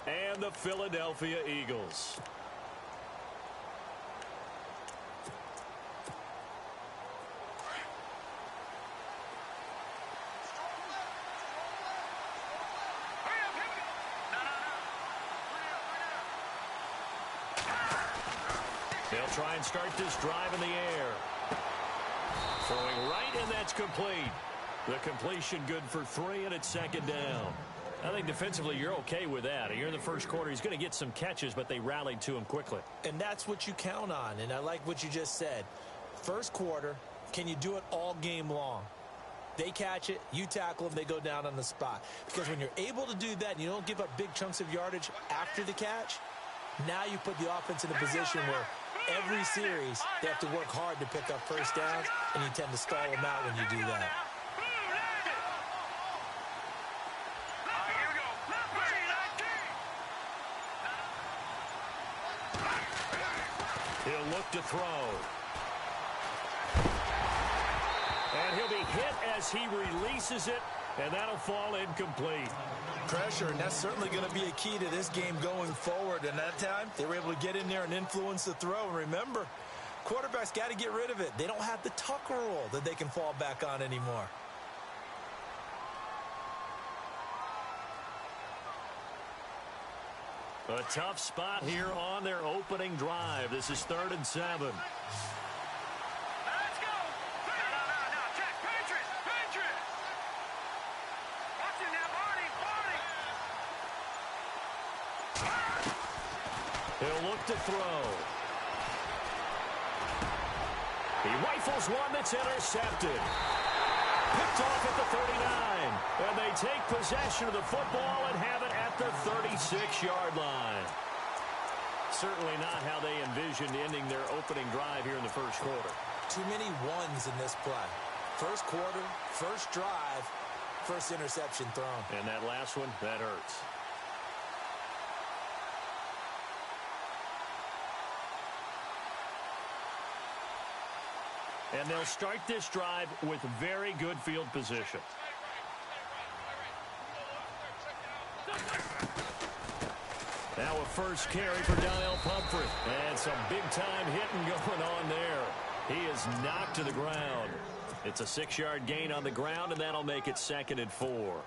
and the Philadelphia Eagles. They'll try and start this drive in the air. Throwing right, and that's complete. The completion good for 3, and it's second down. I think defensively you're okay with that. Here in the first quarter, he's going to get some catches, but they rallied to him quickly. And that's what you count on, and I like what you just said. First quarter, can you do it all game long? They catch it, you tackle them, they go down on the spot. Because when you're able to do that and you don't give up big chunks of yardage after the catch, now you put the offense in a position where every series they have to work hard to pick up first downs, and you tend to stall them out when you do that. He'll look to throw. And he'll be hit as he releases it, and that'll fall incomplete. Pressure, and that's certainly going to be a key to this game going forward. And that time, they were able to get in there and influence the throw. And remember, quarterbacks got to get rid of it. They don't have the Tucker rule that they can fall back on anymore. A tough spot here on their opening drive. This is 3rd and 7. Let's go! No, check. Patriot! Watch it now, Barney! He'll look to throw. He rifles one that's intercepted. Picked off at the 39. And they take possession of the football and have it at the 36-yard line. Certainly not how they envisioned ending their opening drive here in the first quarter. Too many ones in this play. First quarter, first drive, first interception thrown. And that last one, that hurts. And they'll start this drive with very good field position. Now a first carry for Donnell Pumphrey. And some big-time hitting going on there. He is knocked to the ground. It's a 6-yard gain on the ground, and that'll make it 2nd and 4.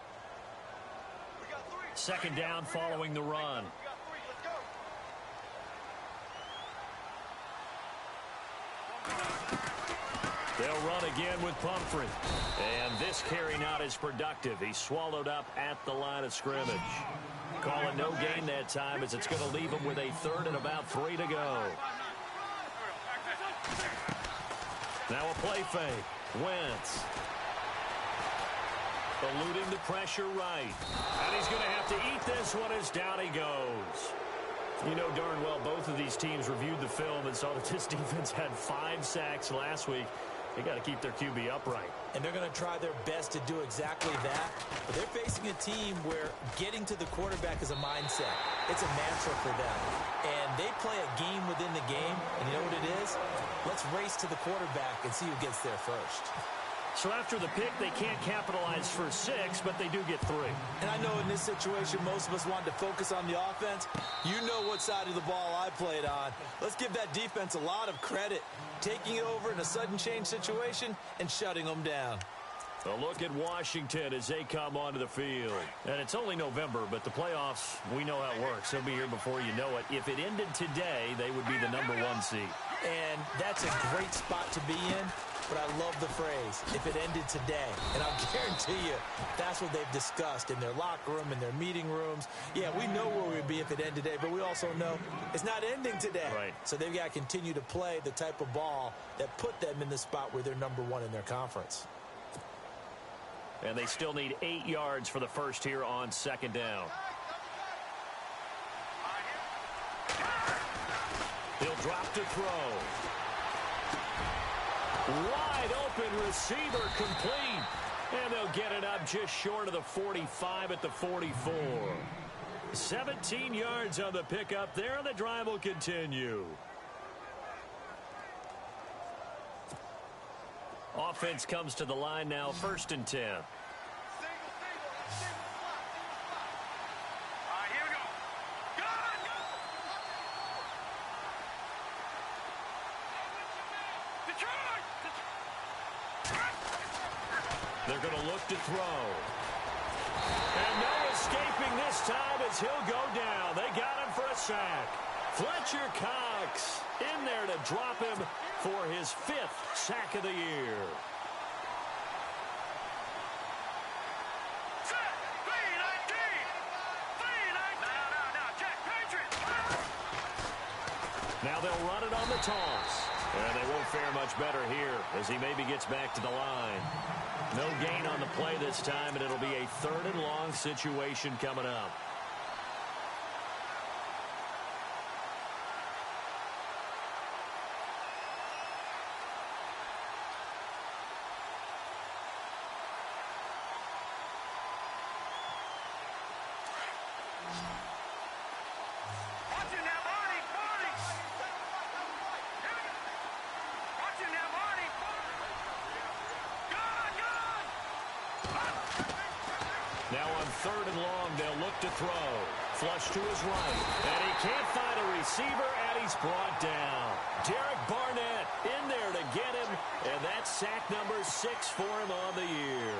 Second down following the run. They'll run again with Pumphrey. And this carry not as productive. He's swallowed up at the line of scrimmage. Calling no gain that time as it's going to leave him with a 3rd and about 3 to go. Now a play fake. Wentz. Eluding the pressure right. And he's going to have to eat this one as down he goes. You know darn well both of these teams reviewed the film and saw that this defense had 5 sacks last week. They got to keep their QB upright. And they're going to try their best to do exactly that. But they're facing a team where getting to the quarterback is a mindset. It's a mantra for them. And they play a game within the game. And you know what it is? Let's race to the quarterback and see who gets there first. So after the pick, they can't capitalize for 6, but they do get 3. And I know in this situation, most of us want to focus on the offense. You know what side of the ball I played on. Let's give that defense a lot of credit. Taking it over in a sudden change situation and shutting them down. A look at Washington as they come onto the field. And it's only November, but the playoffs, we know how it works. They'll be here before you know it. If it ended today, they would be the #1 seed. And that's a great spot to be in. But I love the phrase, if it ended today. And I'll guarantee you, that's what they've discussed in their locker room, in their meeting rooms. Yeah, we know where we'd be if it ended today, but we also know it's not ending today. Right. So they've got to continue to play the type of ball that put them in the spot where they're #1 in their conference. And they still need 8 yards for the first here on 2nd down. He'll drop to throw. Wide open receiver complete. And they'll get it up just short of the 45 at the 44. 17 yards on the pickup there, and the drive will continue. Offense comes to the line now, 1st and 10. They're going to look to throw. And no escaping this time as he'll go down. They got him for a sack. Fletcher Cox in there to drop him for his 5th sack of the year. Now they'll run it on the toss. And they won't fare much better here as he maybe gets back to the line. No gain on the play this time, and it'll be a 3rd and long situation coming up. Now on 3rd and long, they'll look to throw. Flush to his right. And he can't find a receiver, and he's brought down. Derek Barnett in there to get him, and that's sack number 6 for him on the year.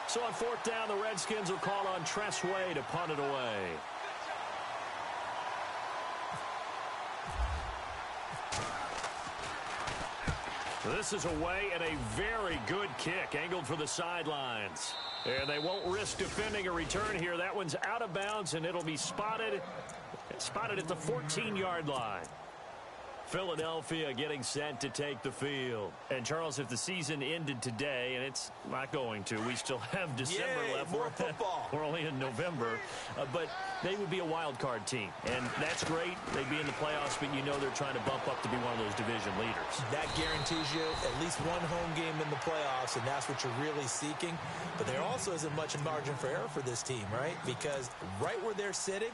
So on 4th down, the Redskins will call on Tress Way to punt it away. This is away and a very good kick angled for the sidelines. And they won't risk defending a return here. That one's out of bounds, and it'll be spotted at the 14-yard line. Philadelphia getting set to take the field. And, Charles, if the season ended today, and it's not going to, we still have December left. More football. We're only in November. But they would be a wild card team. And that's great. They'd be in the playoffs, but you know they're trying to bump up to be one of those division leaders. That guarantees you at least one home game in the playoffs, and that's what you're really seeking. But there also isn't much margin for error for this team, right? Because right where they're sitting,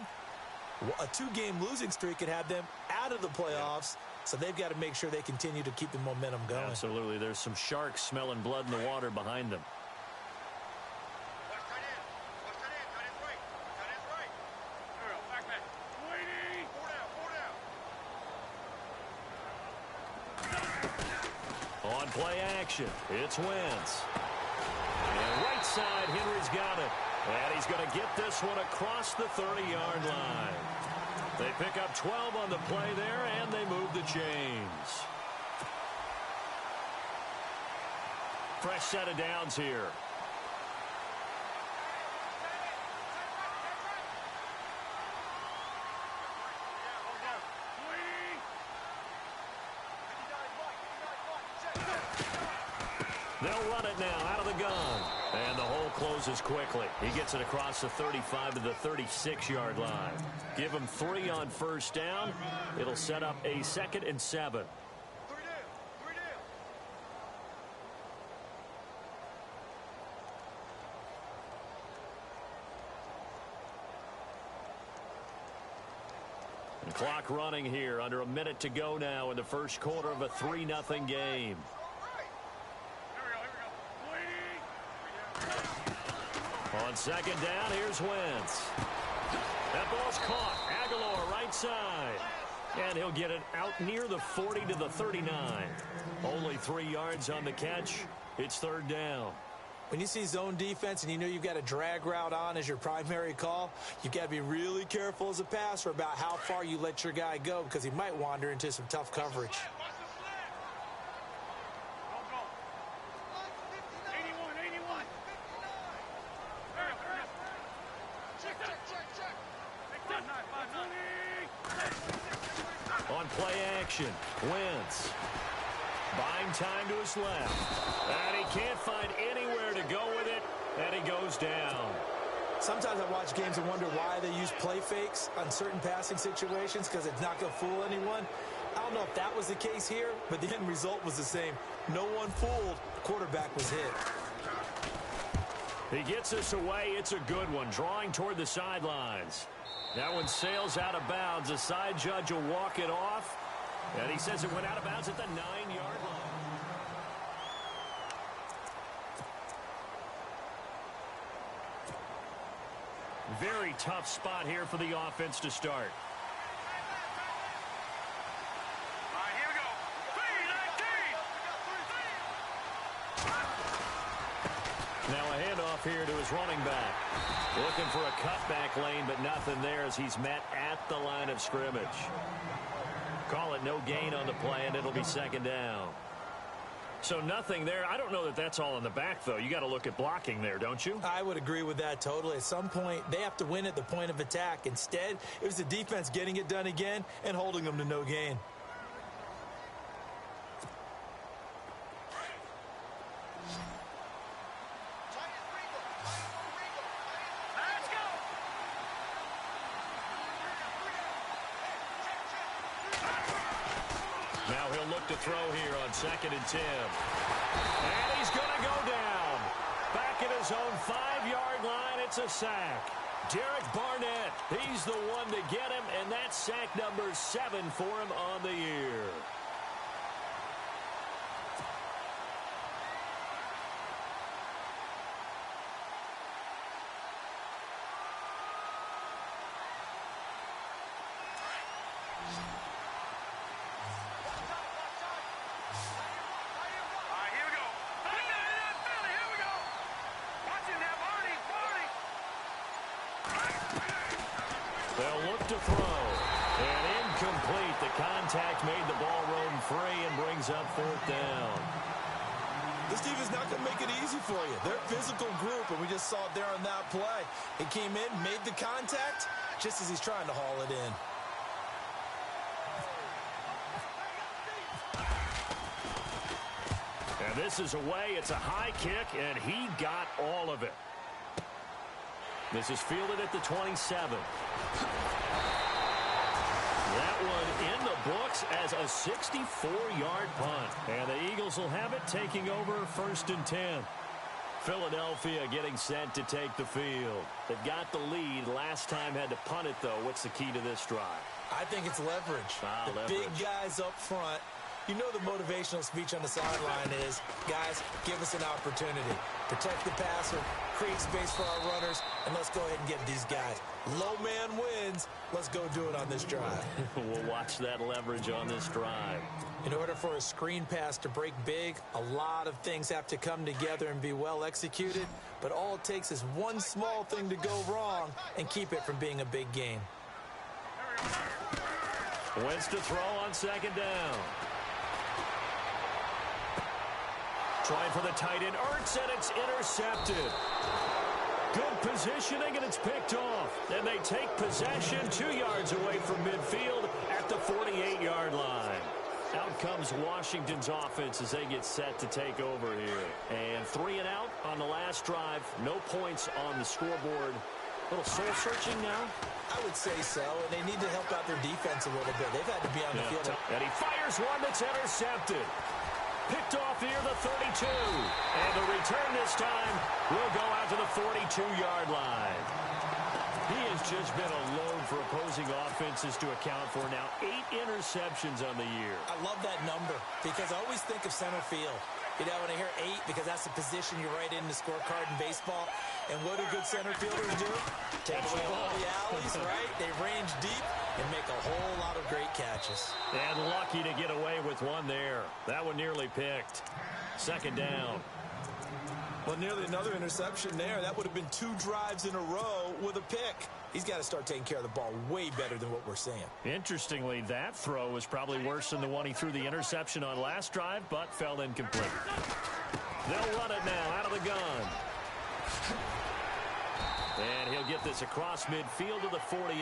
a 2-game losing streak could have them out of the playoffs. So they've got to make sure they continue to keep the momentum going. Absolutely. There's some sharks smelling blood in the water behind them. On play action, it's Wentz. And right side, Henry's got it. And he's going to get this one across the 30-yard line. They pick up 12 on the play there, and they move the chains. Fresh set of downs here. They'll run it now out of the gun. And the hole closes quickly. He gets it across the 35 to the 36-yard line. Give him 3 on 1st down. It'll set up a 2nd and 7. The clock running here. Under a minute to go now in the first quarter of a 3-0 game. On 2nd down, here's Wentz. That ball's caught. Aguilar right side. And he'll get it out near the 40 to the 39. Only 3 yards on the catch. It's 3rd down. When you see zone defense and you know you've got a drag route on as your primary call, you've got to be really careful as a passer about how far you let your guy go because he might wander into some tough coverage. On play action, Wentz. Buying time to his left. And he can't find anywhere to go with it, and he goes down. Sometimes I watch games and wonder why they use play fakes on certain passing situations because it's not going to fool anyone. I don't know if that was the case here, but the end result was the same. No one fooled. The quarterback was hit. He gets this away. It's a good one, drawing toward the sidelines. That one sails out of bounds. The side judge will walk it off. And he says it went out of bounds at the 9-yard line. Very tough spot here for the offense to start. All right, here we go. 3-19. Now here to his running back. Looking for a cutback lane, but nothing there as he's met at the line of scrimmage. Call it no gain on the play, and it'll be second down. So nothing there. I don't know that that's all in the back, though. You got to look at blocking there, don't you? I would agree with that totally. At some point, they have to win at the point of attack. Instead, it was the defense getting it done again and holding them to no gain. Now he'll look to throw here on 2nd and 10. And he's going to go down. Back at his own 5-yard line, it's a sack. Derek Barnett, he's the one to get him, and that's sack number 7 for him on the year. They'll look to throw. And incomplete. The contact made the ball roam free and brings up 4th down. This team is not going to make it easy for you. They're a physical group, and we just saw it there on that play. He came in, made the contact, just as he's trying to haul it in. And this is away. It's a high kick, and he got all of it. This is fielded at the 27. That one in the books as a 64-yard punt. And the Eagles will have it taking over 1st and 10. Philadelphia getting set to take the field. They've got the lead. Last time had to punt it, though. What's the key to this drive? I think it's leverage. Leverage. Big guys up front. You know the motivational speech on the sideline is, guys, give us an opportunity. Protect the passer, create space for our runners, and let's go ahead and get these guys. Low man wins. Let's go do it on this drive. We'll watch that leverage on this drive. In order for a screen pass to break big, a lot of things have to come together and be well executed, but all it takes is one small thing to go wrong and keep it from being a big game. Wentz to throw on 2nd down. Trying for the tight end, Ertz, and it's intercepted. Good positioning, and it's picked off. And they take possession 2 yards away from midfield at the 48-yard line. Out comes Washington's offense as they get set to take over here. And 3 and out on the last drive. No points on the scoreboard. A little soul-searching now? I would say so, and they need to help out their defense a little bit. They've had to be on the field. And he fires one that's intercepted. Picked off here, the 32. And the return this time will go out to the 42-yard line. He has just been a load for opposing offenses to account for now. 8 interceptions on the year. I love that number because I always think of center field. You know, when I hear 8, because that's the position you write in the scorecard in baseball. And what do good center fielders do? Take away all the alleys, right? They range deep and make a whole lot of great catches. And lucky to get away with one there. That one nearly picked. 2nd down. Well, nearly another interception there. That would have been 2 drives in a row with a pick. He's got to start taking care of the ball way better than what we're seeing. Interestingly, that throw was probably worse than the one he threw the interception on last drive, but fell incomplete. They'll run it now out of the gun. And he'll get this across midfield to the 48.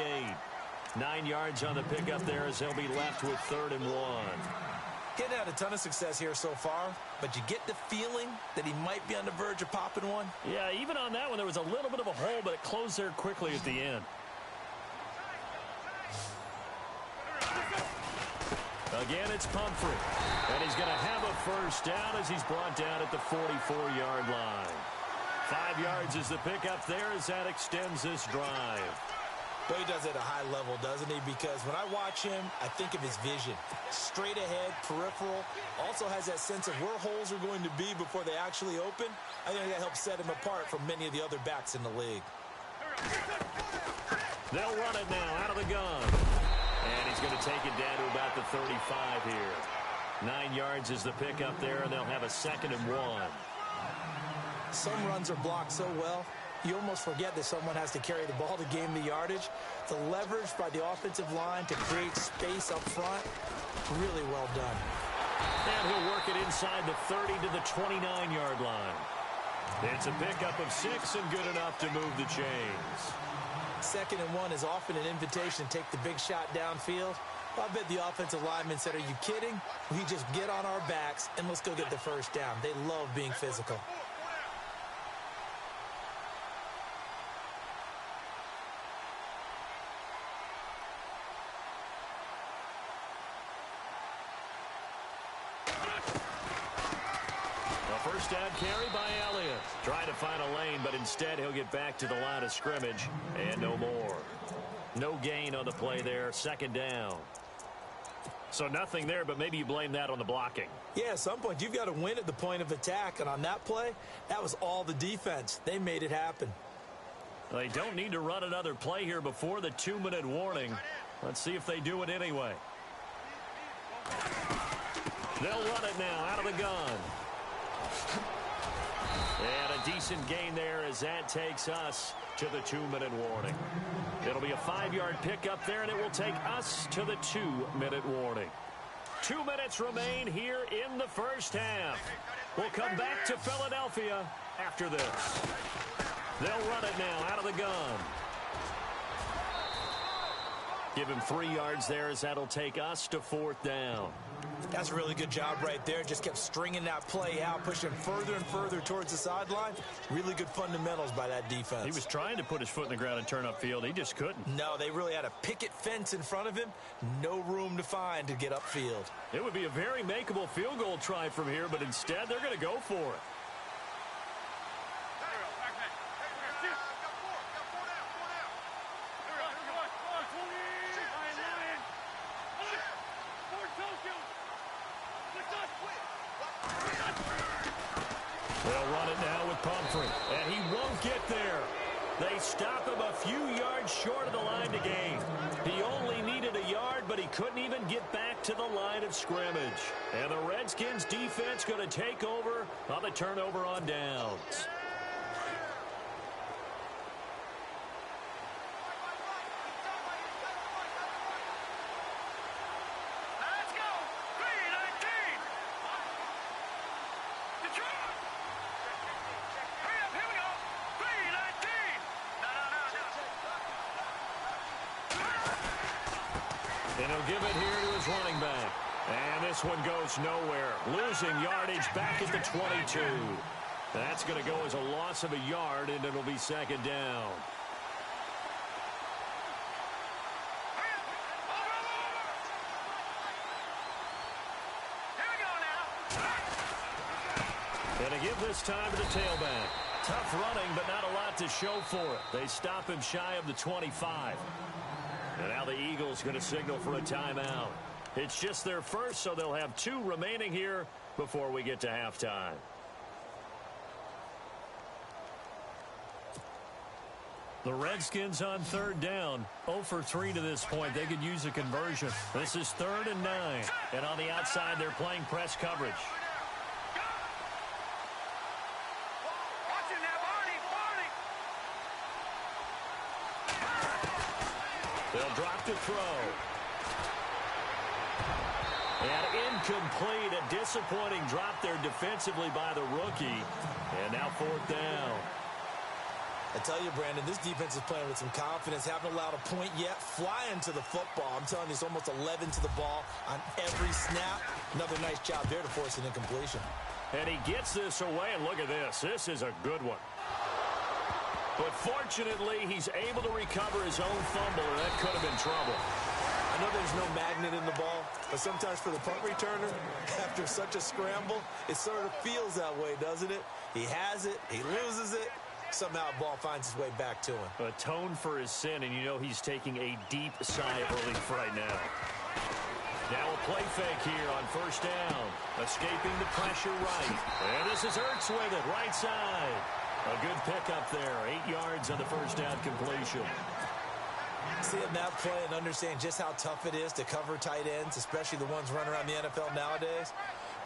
9 yards on the pickup there as they'll be left with 3rd and 1. Getting had a ton of success here so far, but you get the feeling that he might be on the verge of popping one. Yeah, even on that one, there was a little bit of a hole, but it closed there quickly at the end. Again, it's Pumphrey. And he's going to have a 1st down as he's brought down at the 44-yard line. 5 yards is the pickup there as that extends this drive. But he does it at a high level, doesn't he? Because when I watch him, I think of his vision. Straight ahead, peripheral. Also has that sense of where holes are going to be before they actually open. I think that helps set him apart from many of the other backs in the league. They'll run it now out of the gun. And he's going to take it down to about the 35 here. 9 yards is the pickup there, and they'll have a 2nd and 1. Some runs are blocked so well, you almost forget that someone has to carry the ball to gain the yardage. The leverage by the offensive line to create space up front, really well done. And he'll work it inside the 30 to the 29-yard line. It's a pickup of 6 and good enough to move the chains. 2nd and 1 is often an invitation to take the big shot downfield. I bet the offensive lineman said, are you kidding? We just get on our backs and let's go get the first down. They love being physical. A first down carry by Elliott. Trying to find a lane, but instead he'll get back to the line of scrimmage and no more. No gain on the play there. 2nd down. So nothing there, but maybe you blame that on the blocking. Yeah, at some point you've got to win at the point of attack, and on that play, that was all the defense. They made it happen. They don't need to run another play here before the 2-minute warning. Let's see if they do it anyway. They'll run it now out of the gun. And a decent gain there as that takes us to the 2-minute warning. It'll be a 5-yard pickup there, and it will take us to the 2-minute warning. 2 minutes remain here in the first half. We'll come back to Philadelphia after this. They'll run it now out of the gun. Give him 3 yards there as that'll take us to 4th down. That's a really good job right there. Just kept stringing that play out, pushing further and further towards the sideline. Really good fundamentals by that defense. He was trying to put his foot in the ground and turn upfield. He just couldn't. No, they really had a picket fence in front of him. No room to find to get upfield. It would be a very makeable field goal try from here, but instead they're going to go for it. They'll run it now with Pumphrey, and he won't get there. They stop him a few yards short of the line to gain. He only needed a yard, but he couldn't even get back to the line of scrimmage. And the Redskins defense going to take over on the turnover on downs. And he'll give it here to his running back. And this one goes nowhere. Losing yardage back at the 22. That's going to go as a loss of a yard, and it'll be 2nd down. And to give this time to the tailback. Tough running, but not a lot to show for it. They stop him shy of the 25. And now the Eagles going to signal for a timeout. It's just their first, so they'll have 2 remaining here before we get to halftime. The Redskins on 3rd down. 0 for 3 to this point. They could use a conversion. This is 3rd and 9. And on the outside, they're playing press coverage. They'll drop to throw. And incomplete. A disappointing drop there defensively by the rookie. And now 4th down. I tell you, Brandon, this defense is playing with some confidence. Haven't allowed a point yet. Flying to the football. I'm telling you, it's almost 11 to the ball on every snap. Another nice job there to force an incompletion. And he gets this away, and look at this. This is a good one. But fortunately, he's able to recover his own fumble, and that could have been trouble. I know there's no magnet in the ball, but sometimes for the punt returner, after such a scramble, it sort of feels that way, doesn't it? He has it, he loses it, somehow the ball finds its way back to him. Atone for his sin, and you know he's taking a deep sigh of relief right now. Now a play fake here on 1st down. Escaping the pressure right. And this is Ertz with it, right side. A good pickup there. 8 yards on the 1st down completion. Seeing that play and understand just how tough it is to cover tight ends, especially the ones running around the NFL nowadays.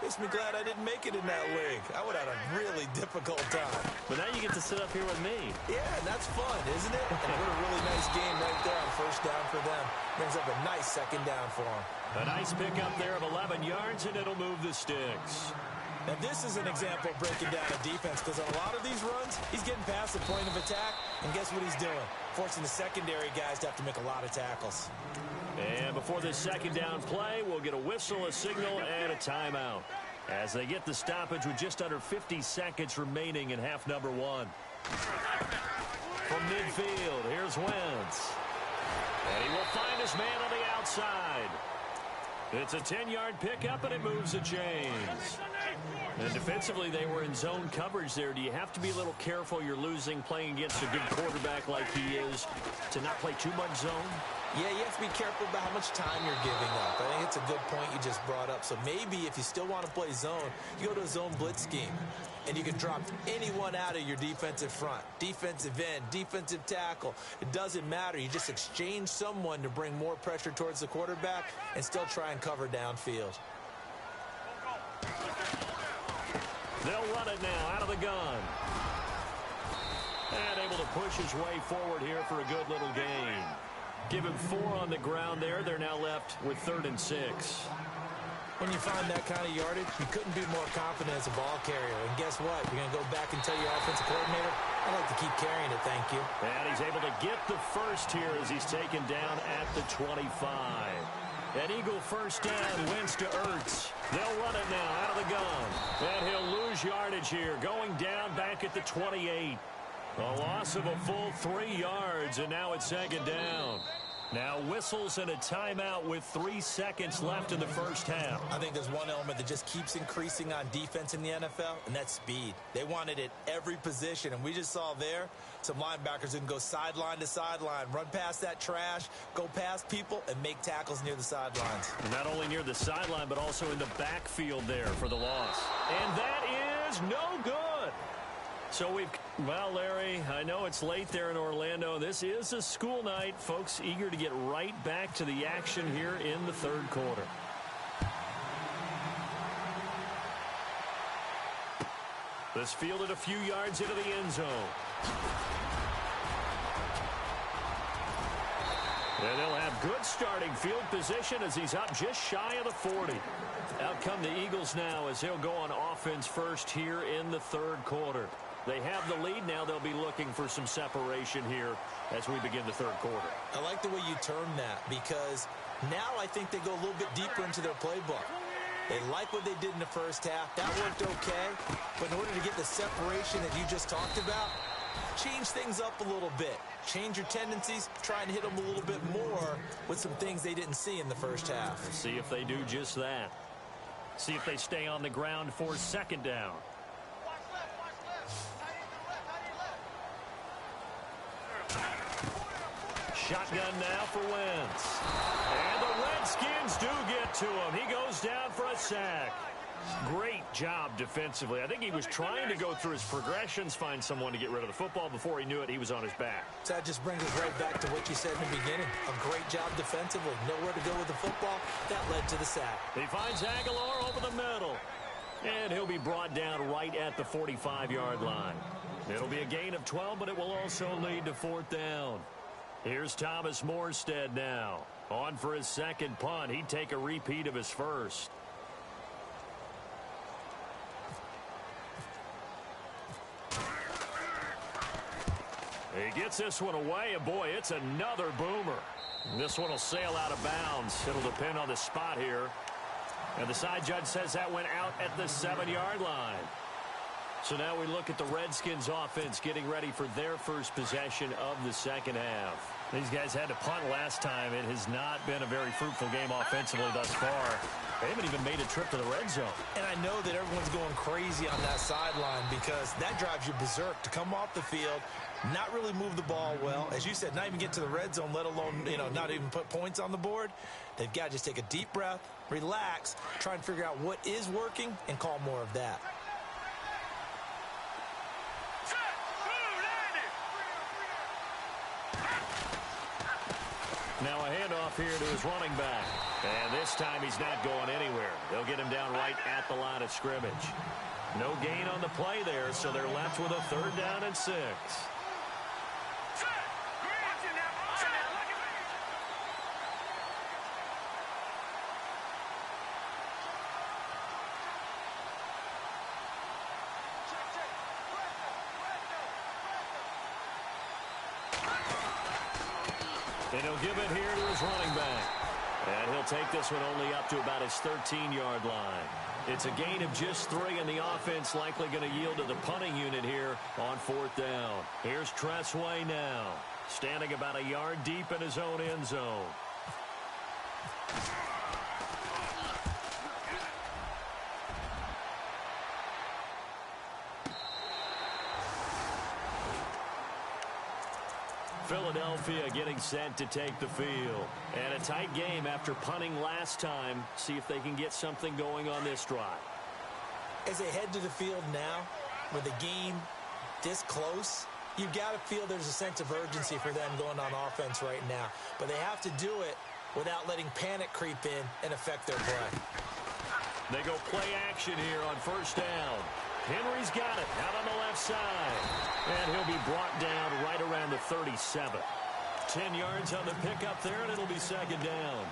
Makes me glad I didn't make it in that league. I would have had a really difficult time. But now you get to sit up here with me. Yeah, and that's fun, isn't it? And what a really nice game right there on first down for them. Brings up a nice second down for them. A nice pickup there of 11 yards, and it'll move the sticks. And this is an example of breaking down a defense, because on a lot of these runs, he's getting past the point of attack, and guess what he's doing? Forcing the secondary guys to have to make a lot of tackles. And before this second down play, we'll get a whistle, a signal, and a timeout as they get the stoppage with just under 50 seconds remaining in half number one. From midfield, here's Wentz. And he will find his man on the outside. It's a 10-yard pickup, and it moves the chains. And defensively, they were in zone coverage there. Do you have to be a little careful? You're losing playing against a good quarterback like he is to not play too much zone? Yeah, you have to be careful about how much time you're giving up. I think it's a good point you just brought up. So maybe if you still want to play zone, you go to a zone blitz scheme. And you can drop anyone out of your defensive front. Defensive end, defensive tackle. It doesn't matter. You just exchange someone to bring more pressure towards the quarterback and still try and cover downfield. They'll run it now out of the gun. And able to push his way forward here for a good little gain. Give him 4 on the ground there. They're now left with 3rd and 6. When you find that kind of yardage, you couldn't be more confident as a ball carrier. And guess what? You're going to go back and tell your offensive coordinator, I'd like to keep carrying it, thank you. And he's able to get the first here as he's taken down at the 25. An Eagle first down, Wentz to Ertz. They'll run it now out of the gun. And he'll lose yardage here, going down back at the 28. A loss of a full 3 yards, and now it's 2nd down. Now whistles and a timeout with 3 seconds left in the first half. I think there's one element that just keeps increasing on defense in the NFL, and that's speed. They want it at every position, and we just saw there some linebackers who can go sideline to sideline, run past that trash, go past people, and make tackles near the sidelines. And not only near the sideline, but also in the backfield there for the loss. And that is no good. So well, Larry, I know it's late there in Orlando. This is a school night. Folks eager to get right back to the action here in the 3rd quarter. This fielded a few yards into the end zone. And they'll have good starting field position as he's up just shy of the 40. Out come the Eagles now as they'll go on offense first here in the 3rd quarter. They have the lead. Now they'll be looking for some separation here as we begin the 3rd quarter. I like the way you term that, because now I think they go a little bit deeper into their playbook. They like what they did in the first half. That worked okay. But in order to get the separation that you just talked about, change things up a little bit. Change your tendencies. Try and hit them a little bit more with some things they didn't see in the first half. See if they do just that. See if they stay on the ground for 2nd down. Shotgun now for Wentz. And the Redskins do get to him. He goes down for a sack. Great job defensively. I think he was trying to go through his progressions, find someone to get rid of the football. Before he knew it, he was on his back. So that just brings us right back to what you said in the beginning. A great job defensively. Nowhere to go with the football. That led to the sack. He finds Aguilar over the middle. And he'll be brought down right at the 45-yard line. It'll be a gain of 12, but it will also lead to 4th down. Here's Thomas Morstead now. On for his 2nd punt. He'd take a repeat of his first. He gets this one away, and boy, it's another boomer. This one will sail out of bounds. It'll depend on the spot here. And the side judge says that went out at the 7-yard line. So now we look at the Redskins offense getting ready for their first possession of the 2nd half. These guys had to punt last time. It has not been a very fruitful game offensively thus far. They haven't even made a trip to the red zone. And I know that everyone's going crazy on that sideline because that drives you berserk to come off the field, not really move the ball well. As you said, not even get to the red zone, let alone, not even put points on the board. They've got to just take a deep breath, relax, try and figure out what is working, and call more of that. Now a handoff here to his running back. And this time he's not going anywhere. They'll get him down right at the line of scrimmage. No gain on the play there, so they're left with a 3rd down and 6. And he'll give it here to his running back. And he'll take this one only up to about his 13-yard line. It's a gain of just 3, and the offense likely going to yield to the punting unit here on 4th down. Here's Tressway now, standing about a yard deep in his own end zone. Philadelphia getting set to take the field. And a tight game after punting last time. See if they can get something going on this drive. As they head to the field now, with the game this close, you've got to feel there's a sense of urgency for them going on offense right now. But they have to do it without letting panic creep in and affect their play. They go play action here on 1st down. Henry's got it out on the left side. And he'll be brought down right around the 37. 10 yards on the pickup there, and it'll be 2nd down.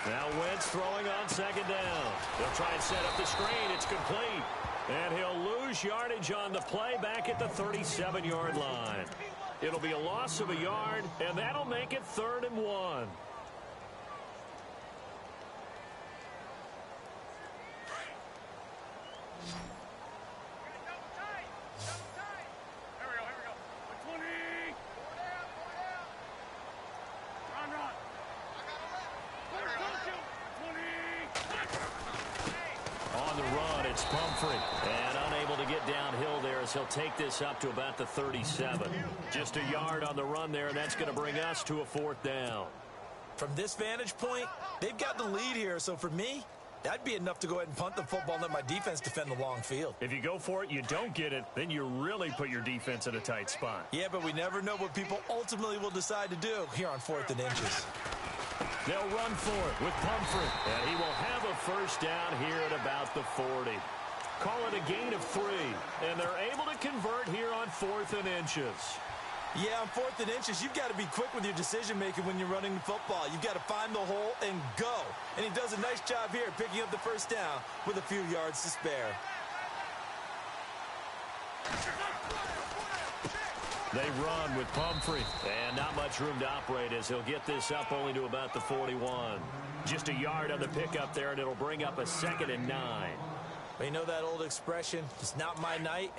Now Wentz throwing on 2nd down. They'll try and set up the screen. It's complete. And he'll lose yardage on the play back at the 37-yard line. It'll be a loss of a yard, and that'll make it 3rd and 1. It's Pumphrey, and unable to get downhill there as he'll take this up to about the 37. Just a yard on the run there, and that's going to bring us to a 4th down. From this vantage point, they've got the lead here, so for me, that'd be enough to go ahead and punt the football and let my defense defend the long field. If you go for it, you don't get it, then you really put your defense in a tight spot. Yeah, but we never know what people ultimately will decide to do here on 4th and inches. They'll run for it with Pumphrey, and he will have a 1st down here at about the 40. Call it a gain of 3, and they're able to convert here on 4th and inches. Yeah, on 4th and inches, you've got to be quick with your decision-making when you're running the football. You've got to find the hole and go. And he does a nice job here picking up the 1st down with a few yards to spare. They run with Pumphrey, and not much room to operate as he'll get this up only to about the 41. Just a yard on the pickup there, and it'll bring up a 2nd and 9. Well, you know that old expression, it's not my night?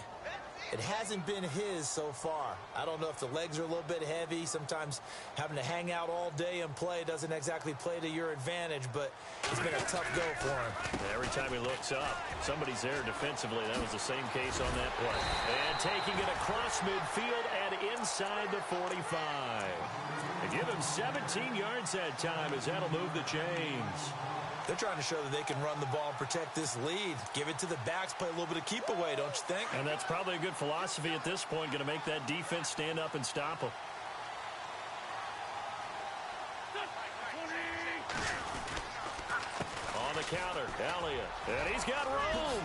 It hasn't been his so far. I don't know if the legs are a little bit heavy. Sometimes having to hang out all day and play doesn't exactly play to your advantage, but it's been a tough go for him. Every time he looks up, somebody's there defensively. That was the same case on that play. And taking it across midfield and inside the 45. They give him 17 yards that time as that'll move the chains. They're trying to show that they can run the ball and protect this lead. Give it to the backs, play a little bit of keep away, don't you think? And that's probably a good philosophy at this point, going to make that defense stand up and stop them. On the counter, Elliott. And he's got room.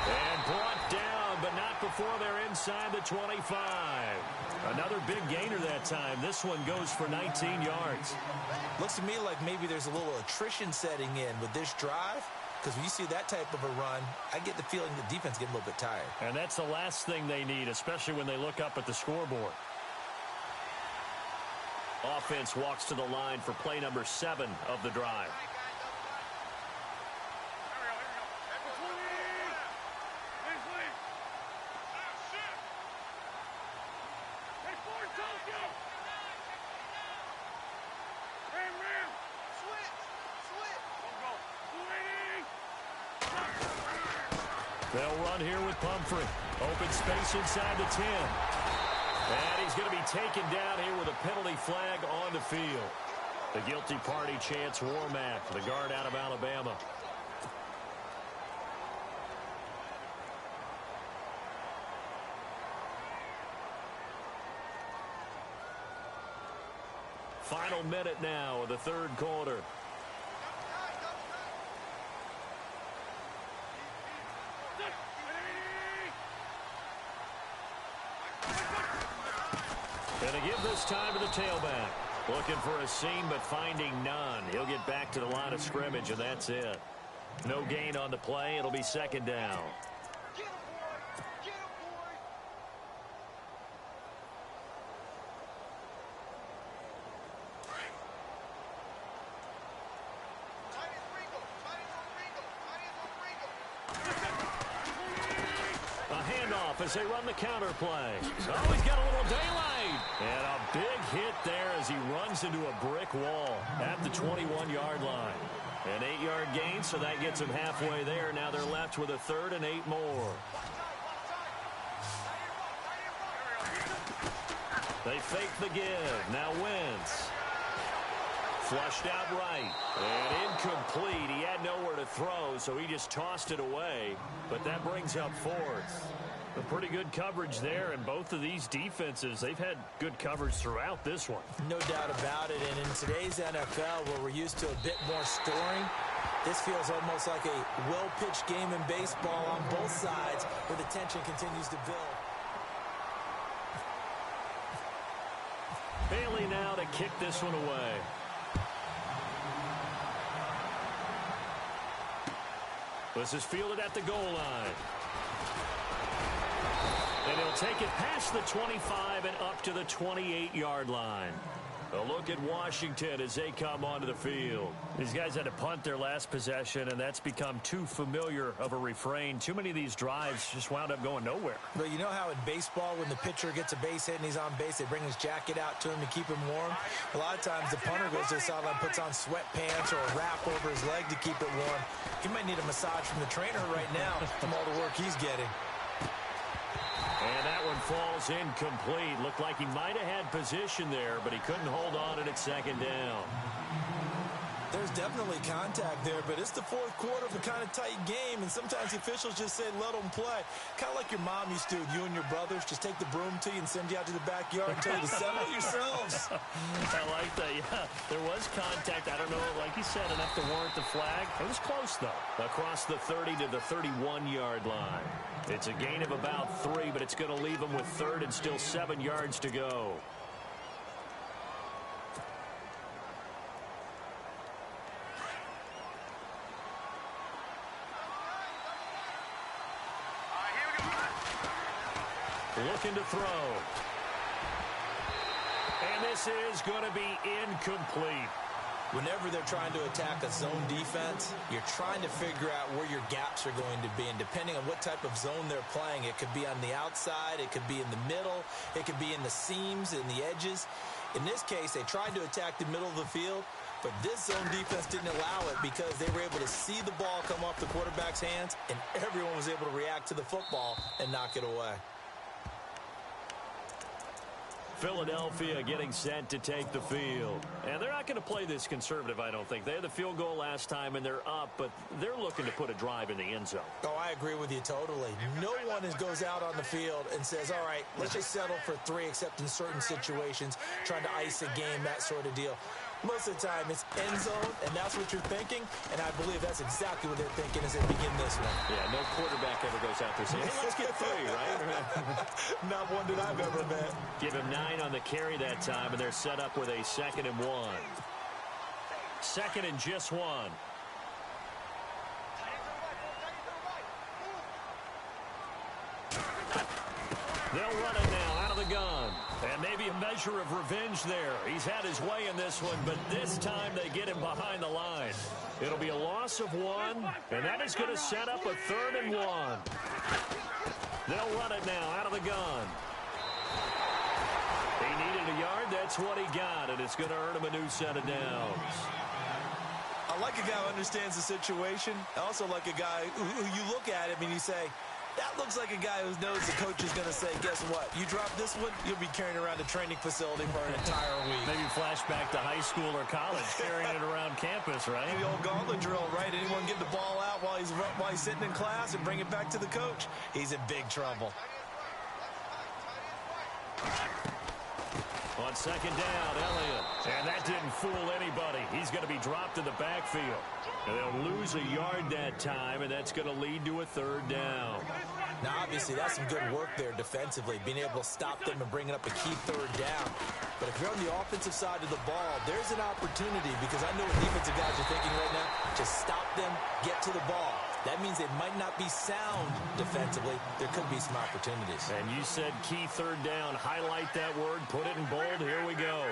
And brought down, but not before they're inside the 25. Another big gainer that time. This one goes for 19 yards. Looks to me like maybe there's a little attrition setting in with this drive, because when you see that type of a run, I get the feeling the defense getting a little bit tired. And that's the last thing they need, especially when they look up at the scoreboard. Offense walks to the line for play number 7 of the drive. They'll run here with Pumphrey. Open space inside the 10. And he's going to be taken down here with a penalty flag on the field. The guilty party, Chance Warmack, the guard out of Alabama. Final minute now of the third quarter. And to give this time to the tailback. Looking for a seam, but finding none. He'll get back to the line of scrimmage, and that's it. No gain on the play. It'll be second down. As they run the counter play. Oh, he's got a little daylight. And a big hit there as he runs into a brick wall at the 21-yard line. An 8-yard gain, so that gets him halfway there. Now they're left with a third and 8 more. They fake the give. Now Wentz. Flushed out right. And incomplete. He had nowhere to throw, so he just tossed it away. But that brings up fourth. A pretty good coverage there, and both of these defenses, they've had good coverage throughout this one. No doubt about it, and in today's NFL, where we're used to a bit more scoring, this feels almost like a well-pitched game in baseball on both sides, where the tension continues to build. Bailey now to kick this one away. This is fielded at the goal line. And he'll take it past the 25 and up to the 28-yard line. A look at Washington as they come onto the field. These guys had to punt their last possession, and that's become too familiar of a refrain. Too many of these drives just wound up going nowhere. But you know how in baseball, when the pitcher gets a base hit and he's on base, they bring his jacket out to him to keep him warm? A lot of times the punter goes to the sideline, puts on sweatpants or a wrap over his leg to keep it warm. He might need a massage from the trainer right now from all the work he's getting. And that one falls incomplete. Looked like he might have had position there, but he couldn't hold on and it's second down. There's definitely contact there, but it's the fourth quarter of a kind of tight game, and sometimes the officials just say, let them play. Kind of like your mom used to with you and your brothers. Just take the broom to you and send you out to the backyard and tell you to settle yourselves. I like that, yeah. There was contact. I don't know, like you said, enough to warrant the flag. It was close, though. Across the 30 to the 31-yard line. It's a gain of about 3, but it's going to leave them with third and still 7 yards to go. Looking to throw. And this is going to be incomplete. Whenever they're trying to attack a zone defense, you're trying to figure out where your gaps are going to be. And depending on what type of zone they're playing, it could be on the outside, it could be in the middle, it could be in the seams, in the edges. In this case, they tried to attack the middle of the field, but this zone defense didn't allow it because they were able to see the ball come off the quarterback's hands, and everyone was able to react to the football and knock it away. Philadelphia getting set to take the field. And they're not going to play this conservative, I don't think. They had the field goal last time, and they're up, but they're looking to put a drive in the end zone. Oh, I agree with you totally. No one goes out on the field and says, all right, let's just settle for 3, except in certain situations, trying to ice a game, that sort of deal. Most of the time, it's end zone, and that's what you're thinking, and I believe that's exactly what they're thinking as they begin this one. Yeah, no quarterback ever goes out there saying, hey, let's get 3, right? Not one that I've ever met. Give him 9 on the carry that time, and they're set up with a 2nd and 1. 2nd and just 1. They'll run it now out of the gun. And maybe a measure of revenge there. He's had his way in this one, but this time they get him behind the line. It'll be a loss of 1, and that is going to set up a 3rd and 1. They'll run it now out of the gun. He needed a yard. That's what he got, and it's going to earn him a new set of downs. I like a guy who understands the situation. I also like a guy who you look at him and you say, That looks like a guy who knows the coach is going to say, guess what? You drop this one, you'll be carrying around the training facility for an entire week. Maybe flashback to high school or college, carrying it around campus, right? The old gauntlet drill, right? Anyone get the ball out while he's sitting in class and bring it back to the coach? He's in big trouble. On second down, Elliott. And that didn't fool anybody. He's going to be dropped in the backfield. And they'll lose a yard that time, and that's going to lead to a third down. Now, obviously, that's some good work there defensively, being able to stop them and bringing up a key third down. But if you're on the offensive side of the ball, there's an opportunity, because I know what defensive guys are thinking right now. Just stop them, get to the ball. That means they might not be sound defensively. There could be some opportunities. And you said key third down. Highlight that word. Put it in bold. Here we go.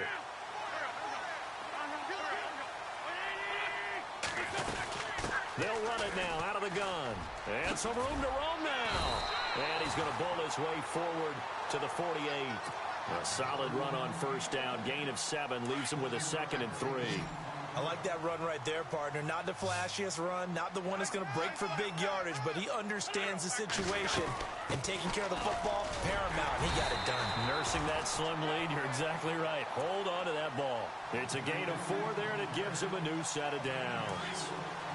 They'll run it now out of the gun. And some room to roam now. And he's going to bowl his way forward to the 48. A solid run on first down. Gain of 7. Leaves him with a 2nd and 3. I like that run right there, partner. Not the flashiest run, not the one that's going to break for big yardage, but he understands the situation, and taking care of the football, paramount. He got it done. Nursing that slim lead, you're exactly right. Hold on to that ball. It's a gain of 4 there, and it gives him a new set of downs.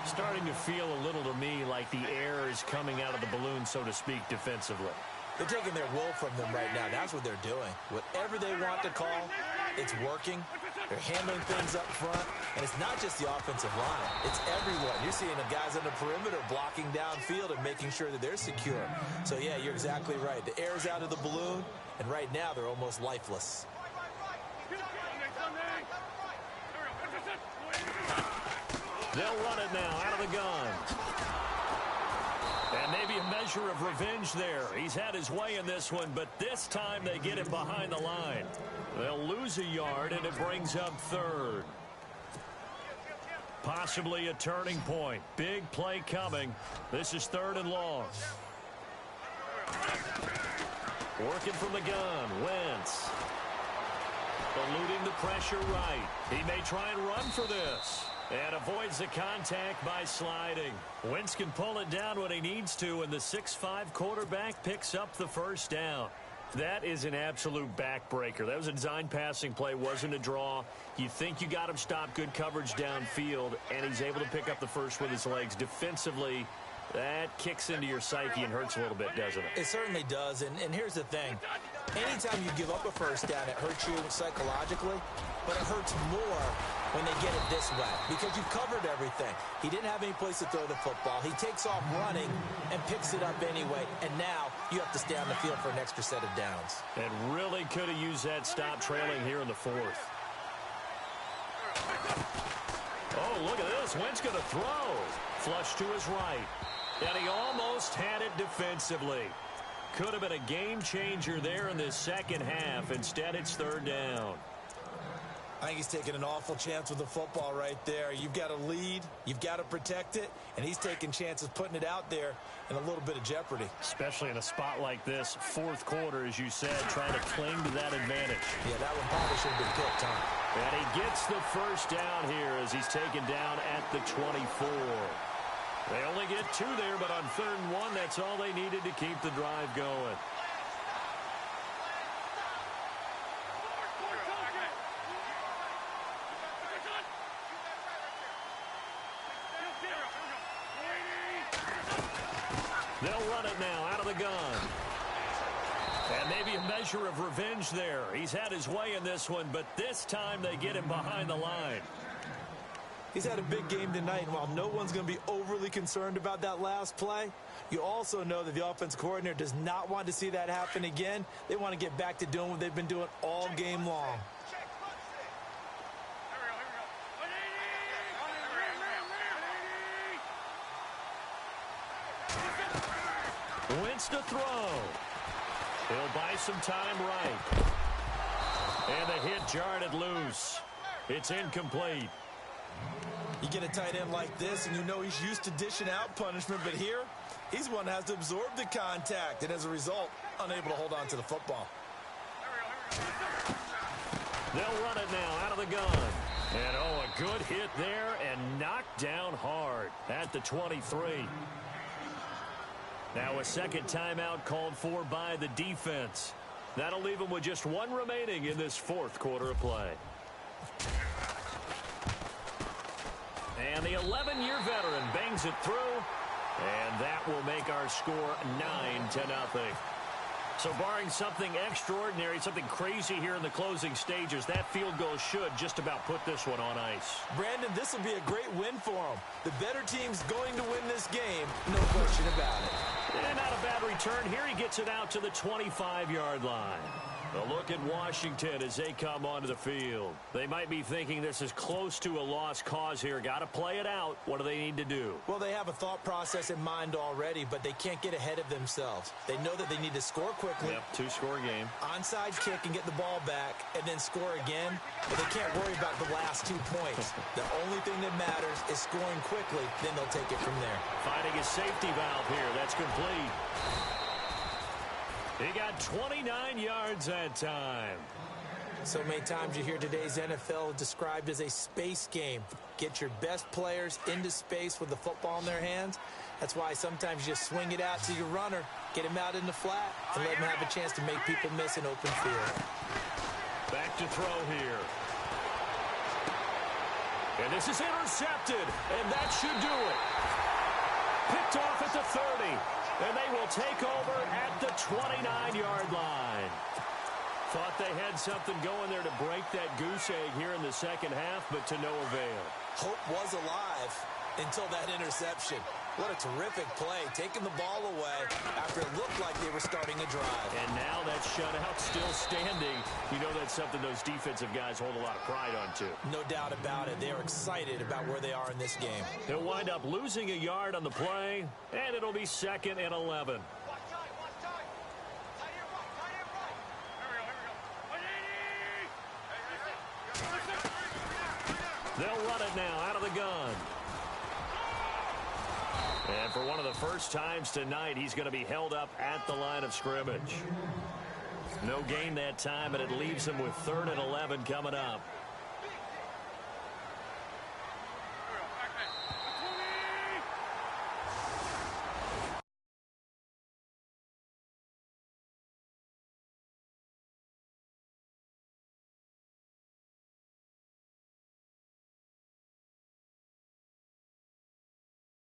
Starting to feel a little to me like the air is coming out of the balloon, so to speak, defensively. They're taking their will from them right now. That's what they're doing. Whatever they want to call, it's working. They're handling things up front, and it's not just the offensive line. It's everyone. You're seeing the guys on the perimeter blocking downfield and making sure that they're secure. So, yeah, you're exactly right. The air's out of the balloon, and right now they're almost lifeless. They'll run it now out of the gun. And maybe a measure of revenge there. He's had his way in this one, but this time they get him behind the line. They'll lose a yard, and it brings up 3rd. Possibly a turning point. Big play coming. This is 3rd and long. Working from the gun. Wentz. Eluding the pressure right. He may try and run for this. And avoids the contact by sliding. Wentz can pull it down when he needs to, and the 6'5" quarterback picks up the first down. That is an absolute backbreaker. That was a design passing play, wasn't a draw. You think you got him stopped, good coverage downfield, and he's able to pick up the first with his legs. Defensively, that kicks into your psyche and hurts a little bit, doesn't it? It certainly does, and here's the thing. Anytime you give up a first down, it hurts you psychologically, but it hurts more when they get it this way because you've covered everything. He didn't have any place to throw the football. He takes off running and picks it up anyway, and now you have to stay on the field for an extra set of downs. And really could have used that stop trailing here in the 4th. Oh, look at this. Wentz going to throw. Flush to his right. And he almost had it defensively. Could have been a game changer there in this second half. Instead, it's 3rd down. I think he's taking an awful chance with the football right there. You've got to lead, you've got to protect it, and he's taking chances putting it out there in a little bit of jeopardy. Especially in a spot like this, 4th quarter, as you said, trying to cling to that advantage. Yeah, that one probably should have been picked, huh? And he gets the first down here as he's taken down at the 24. They only get 2 there, but on 3rd and 1, that's all they needed to keep the drive going. They'll run it now out of the gun. And maybe a measure of revenge there. He's had his way in this one, but this time they get him behind the line. He's had a big game tonight, and while no one's going to be overly concerned about that last play, you also know that the offense coordinator does not want to see that happen again. They want to get back to doing what they've been doing all game long. Wentz to throw. He'll buy some time right. And the hit jarred it loose. It's incomplete. You get a tight end like this, and you know he's used to dishing out punishment, but here, he's one that has to absorb the contact, and as a result, unable to hold on to the football. They'll run it now out of the gun. And, oh, a good hit there and knocked down hard at the 23. Now a second timeout called for by the defense. That'll leave them with just one remaining in this fourth quarter of play. And the 11-year veteran bangs it through. And that will make our score 9-0. So barring something extraordinary, something crazy here in the closing stages, that field goal should just about put this one on ice. Brandon, this will be a great win for them. The better team's going to win this game, no question about it. And not a bad return. Here he gets it out to the 25-yard line. A look at Washington as they come onto the field. They might be thinking this is close to a lost cause here. Got to play it out. What do they need to do? Well, they have a thought process in mind already, but they can't get ahead of themselves. They know that they need to score quickly. Yep, two-score game. Onside kick and get the ball back and then score again. But they can't worry about the last 2 points. The only thing that matters is scoring quickly. Then they'll take it from there. Finding a safety valve here. That's complete. He got 29 yards that time. So many times you hear today's NFL described as a space game. Get your best players into space with the football in their hands. That's why sometimes you just swing it out to your runner, get him out in the flat, and let him have a chance to make people miss an open field. Back to throw here. And this is intercepted, and that should do it. Picked off at the 30. And they will take over at the 29-yard line. Thought they had something going there to break that goose egg here in the second half, but to no avail. Hope was alive until that interception. What a terrific play, taking the ball away after it looked like they were starting a drive. And now that shutout still standing. You know that's something those defensive guys hold a lot of pride on, too. No doubt about it. They are excited about where they are in this game. He'll wind up losing a yard on the play, and it'll be 2nd and 11. They'll run it now out of the gun. And for one of the first times tonight, he's going to be held up at the line of scrimmage. No gain that time, and it leaves him with 3rd and 11 coming up.